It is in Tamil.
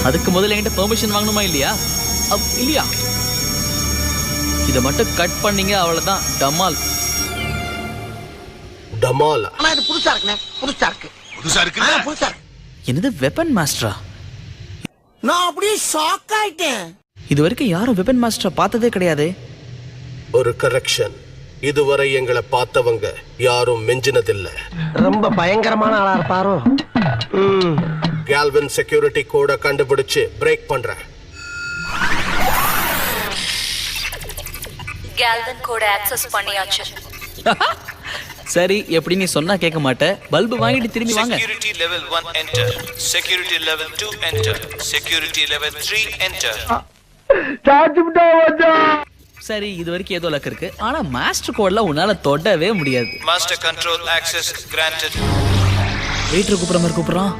அதுக்கு முதல்ல என்கிட்ட பெர்மிஷன் வாங்கணுமா இல்லையா? இல்லையா? இதை மட்டும் கட் பண்ணீங்க அவ்வளவுதான். டமால் டமால். ஆனா இது புதுசா இருக்குண்ணே. புதுசா இருக்கு. புதுசா இருக்கு. என்னது வெப்பன் மாஸ்டரா? நான் அப்படியே ஷாக் ஆயிட்டேன். இது வரைக்கும் யாரும் வெப்பன் மாஸ்டரை பார்த்ததே கிடையாது. ஒரு கரெக்ஷன், இதுவரை எங்களை பார்த்தவங்க யாரும் மிஞ்சினதில்லை. ரொம்ப பயங்கரமான ஆளா இருப்பாரோ? கேல்வின் செக்யூரிட்டி கோட கண்டுபிடிச்சு பிரேக் பண்றேன். கேல்வின் கோட ஆக்சஸ் பண்ணியாச்சு. சரி, எப்படி நீ சொன்னா கேட்க மாட்டேன். பல்பு வாங்கிட்டு திரும்பி வாங்க. Security level 1 enter. Security level 2 enter. Security level 3 enter. சரி, இது வரைக்கும் ஏதோ லக் இருக்கு. ஆனா மாஸ்டர் கோட்ல உன்னால தொடவே முடியாது. Master control access granted. Waiter கூப்பிடுற மாதிரி கூப்பிடுறான்.